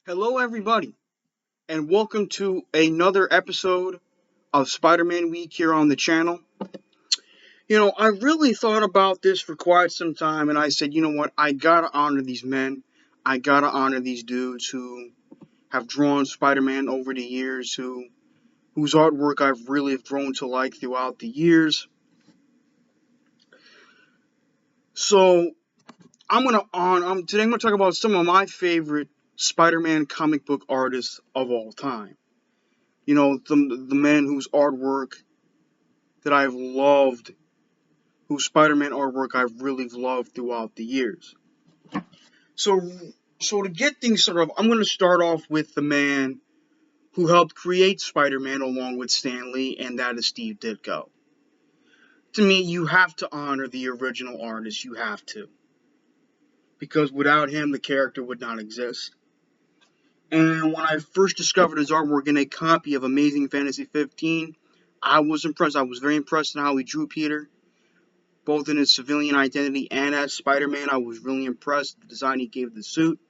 Hello, everybody, and welcome to another episode of Spider-Man Week here on the channel. I really thought about this for quite some time, and I said, you know what, I gotta honor these men. I gotta honor these dudes who have drawn Spider-Man over the years, whose artwork I've really grown to like throughout the years. So today I'm gonna talk about some of my favorite Spider-Man comic book artists of all time. The men whose artwork that I've loved, whose Spider-Man artwork I've really loved throughout the years. So, so to get things started off, I'm going to start off with the man who helped create Spider-Man along with Stan Lee, and that is Steve Ditko. To me, you have to honor the original artist. You have to, because without him, the character would not exist. And when I first discovered his artwork in a copy of Amazing Fantasy 15, I was impressed. I was very impressed in how he drew Peter, both in his civilian identity and as Spider-Man. I was really impressed with the design he gave the suit,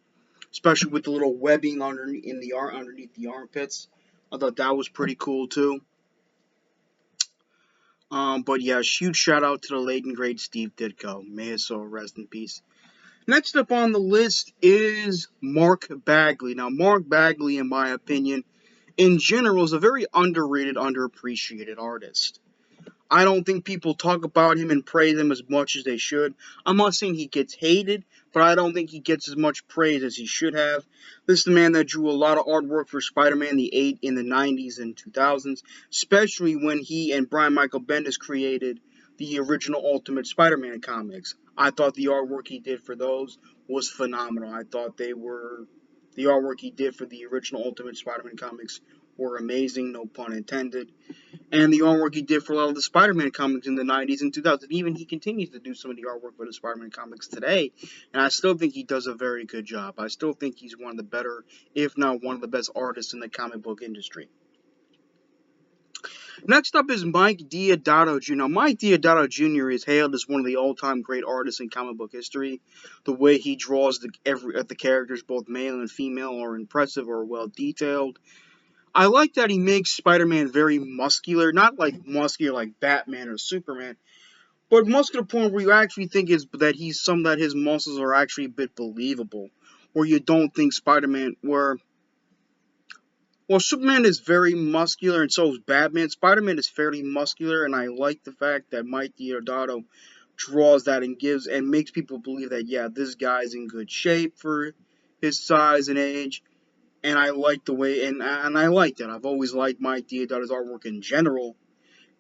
especially with the little webbing underneath the armpits. I thought that was pretty cool too. But yeah, huge shout out to the late and great Steve Ditko. May his soul rest in peace. Next up on the list is Mark Bagley. Now, Mark Bagley, in my opinion, in general, is a very underrated, underappreciated artist. I don't think people talk about him and praise him as much as they should. I'm not saying he gets hated, but I don't think he gets as much praise as he should have. This is the man that drew a lot of artwork for Spider-Man in the 90s and 2000s, especially when he and Brian Michael Bendis created the original Ultimate Spider-Man comics. I thought the artwork he did for those was phenomenal. I thought the artwork he did for the original Ultimate Spider-Man comics were amazing, no pun intended, and the artwork he did for a lot of the Spider-Man comics in the 90s and 2000s. Even he continues to do some of the artwork for the Spider-Man comics today, and I still think he does a very good job. I still think he's one of the better, if not one of the best artists in the comic book industry. Next up is Mike Deodato Jr. Mike Deodato Jr. is hailed as one of the all-time great artists in comic book history. The way he draws the characters, both male and female, are impressive or well detailed. I like that he makes Spider-Man very muscular, not like muscular like Batman or Superman, but muscular to the point where you actually think that his muscles are actually a bit believable, where you don't think Superman is very muscular and so is Batman. Spider-Man is fairly muscular, and I like the fact that Mike Deodato draws that and makes people believe that, yeah, this guy's in good shape for his size and age. And I like the way, and I like that. I've always liked Mike Deodato's artwork in general,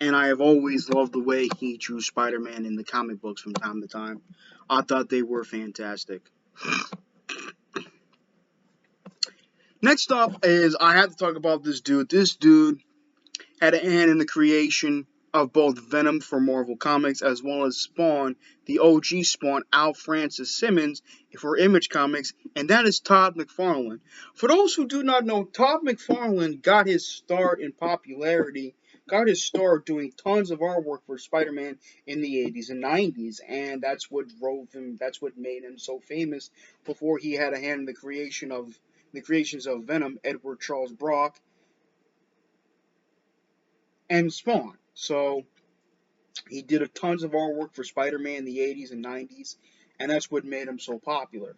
and I have always loved the way he drew Spider-Man in the comic books from time to time. I thought they were fantastic. Next up is, I have to talk about this dude. This dude had a hand in the creation of both Venom for Marvel Comics as well as Spawn, the OG Spawn, Al Francis Simmons for Image Comics, and that is Todd McFarlane. For those who do not know, Todd McFarlane got his start in popularity, got his start doing tons of artwork for Spider-Man in the 80s and 90s, and that's what made him so famous before he had a hand in the creations of Venom, Edward Charles Brock, and Spawn. So he did a tons of artwork for Spider-Man in the 80s and 90s, and that's what made him so popular.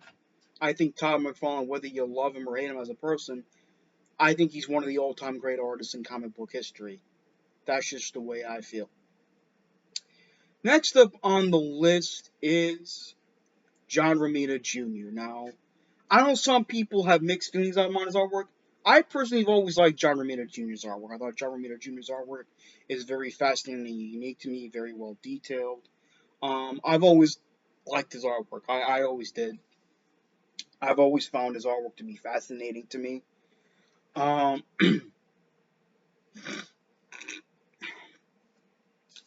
I think Todd McFarlane, whether you love him or hate him as a person, I think he's one of the all-time great artists in comic book history. That's just the way I feel. Next up on the list is John Romita Jr. Now, I know some people have mixed feelings on his artwork. I personally have always liked John Romita Jr.'s artwork. I thought John Romita Jr.'s artwork is very fascinating and unique to me, very well detailed. I've always liked his artwork. I always did. I've always found his artwork to be fascinating to me.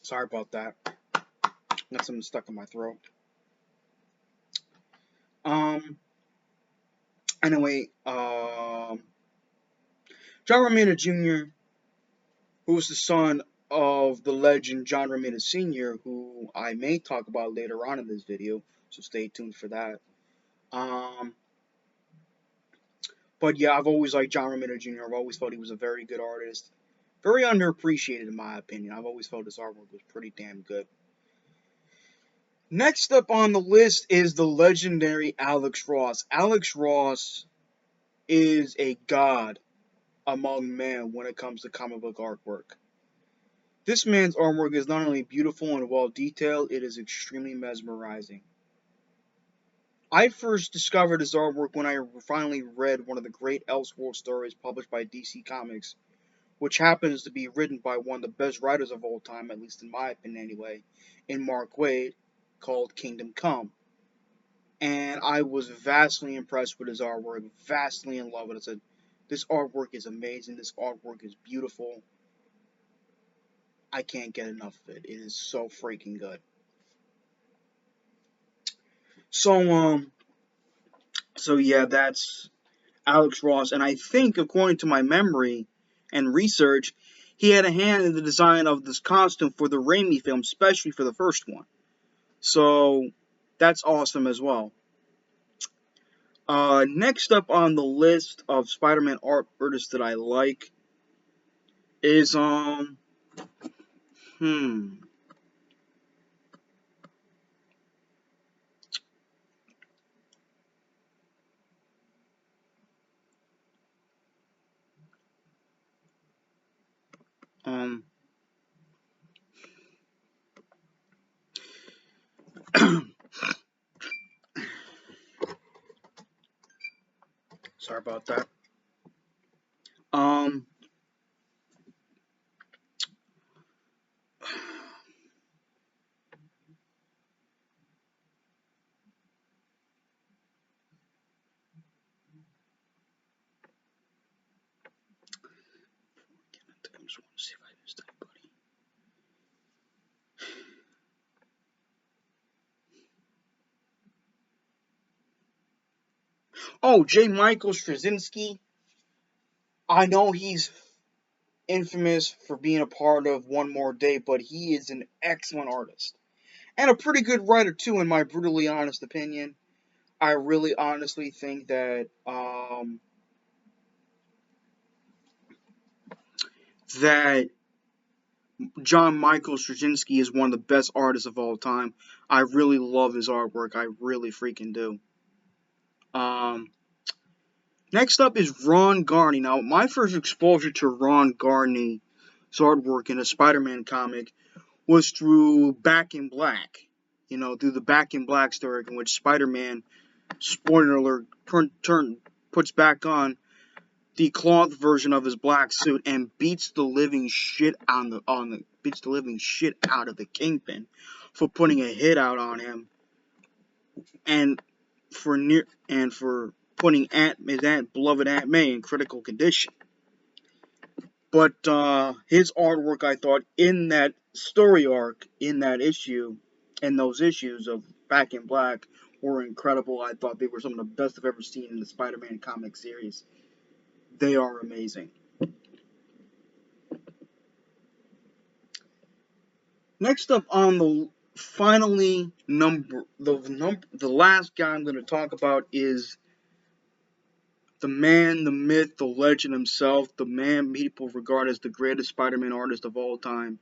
Sorry about that. Got something stuck in my throat. Anyway, John Romita Jr., who was the son of the legend John Romita Sr., who I may talk about later on in this video, so stay tuned for that. But yeah, I've always liked John Romita Jr. I've always felt he was a very good artist. Very underappreciated in my opinion. I've always felt his artwork was pretty damn good. Next up on the list is the legendary Alex Ross. Alex Ross is a god among men when it comes to comic book artwork. This man's artwork is not only beautiful and well detailed, it is extremely mesmerizing. I first discovered his artwork when I finally read one of the great Elseworld stories published by DC Comics, which happens to be written by one of the best writers of all time, at least in my opinion anyway, in Mark Waid, called Kingdom Come. And I was vastly impressed with his artwork, vastly in love with it. I said, this artwork is amazing, this artwork is beautiful. I can't get enough of it. It is so freaking good. So yeah, that's Alex Ross, and I think, according to my memory and research, he had a hand in the design of this costume for the Raimi film, especially for the first one. So that's awesome as well. Next up on the list of Spider-Man artists that I like is hmm um sorry about that. Um, I just want to see if I missed anybody. Oh, J. Michael Straczynski. I know he's infamous for being a part of One More Day, but he is an excellent artist and a pretty good writer too, in my brutally honest opinion. I really honestly think that John Michael Straczynski is one of the best artists of all time. I really love his artwork. I really freaking do. Um, Next up is Ron Garney. Now, my first exposure to Ron Garney's artwork in a Spider-Man comic was through Back in Black. You know, through the Back in Black story in which Spider-Man, spoiler alert, puts back on the cloth version of his black suit and beats the living shit out of the Kingpin for putting a hit out on him and for putting his beloved Aunt May in critical condition. But his artwork, I thought, in that story arc, in those issues of Back in Black, were incredible. I thought they were some of the best I've ever seen in the Spider-Man comic series. They are amazing. Next up on the last guy I'm going to talk about is the man, the myth, the legend himself, the man people regard as the greatest Spider-Man artist of all time,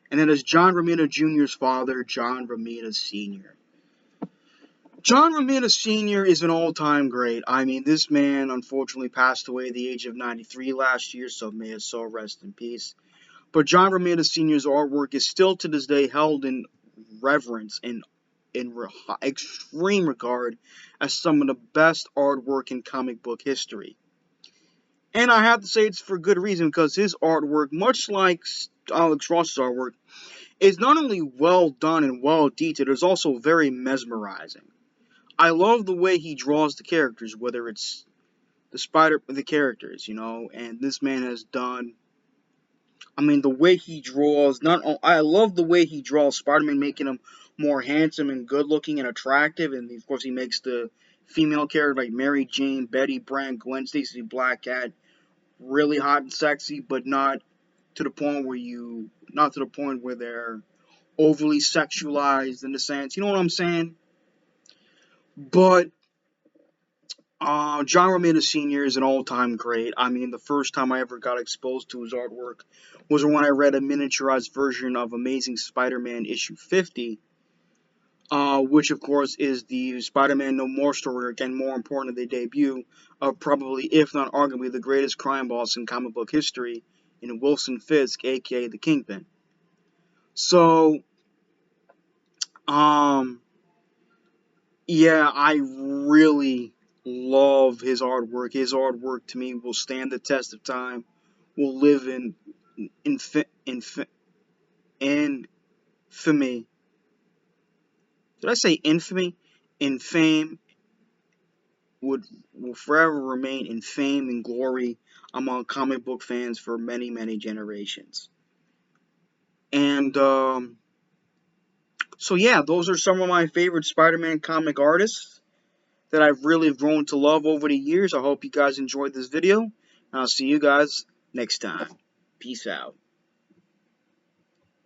and that is John Romita Jr.'s father, John Romita Sr. John Romita Sr. is an all-time great. I mean, this man unfortunately passed away at the age of 93 last year, so may his soul rest in peace. But John Romita Sr.'s artwork is still to this day held in reverence and in extreme regard as some of the best artwork in comic book history. And I have to say it's for good reason, because his artwork, much like Alex Ross's artwork, is not only well done and well detailed, it's also very mesmerizing. I love the way he draws the characters, whether it's the characters, and this man has done. I mean, the way he draws, I love the way he draws Spider-Man, making him more handsome and good-looking and attractive, and of course he makes the female character like Mary Jane, Betty Brant, Gwen Stacy, Black Cat really hot and sexy, but not to the point where they're overly sexualized in the sense, you know what I'm saying? But John Romita Sr. is an all-time great. I mean, the first time I ever got exposed to his artwork was when I read a miniaturized version of Amazing Spider-Man issue 50, which of course is the Spider-Man No More story, again, more importantly, the debut of probably, if not arguably, the greatest crime boss in comic book history, in Wilson Fisk, aka the Kingpin. So, um, yeah, I really love his artwork. His artwork to me will stand the test of time, will live in infamy. Did I say infamy? In fame, would will forever remain in fame and glory among comic book fans for many, many generations. And so yeah, those are some of my favorite Spider-Man comic artists that I've really grown to love over the years. I hope you guys enjoyed this video, and I'll see you guys next time. Peace out.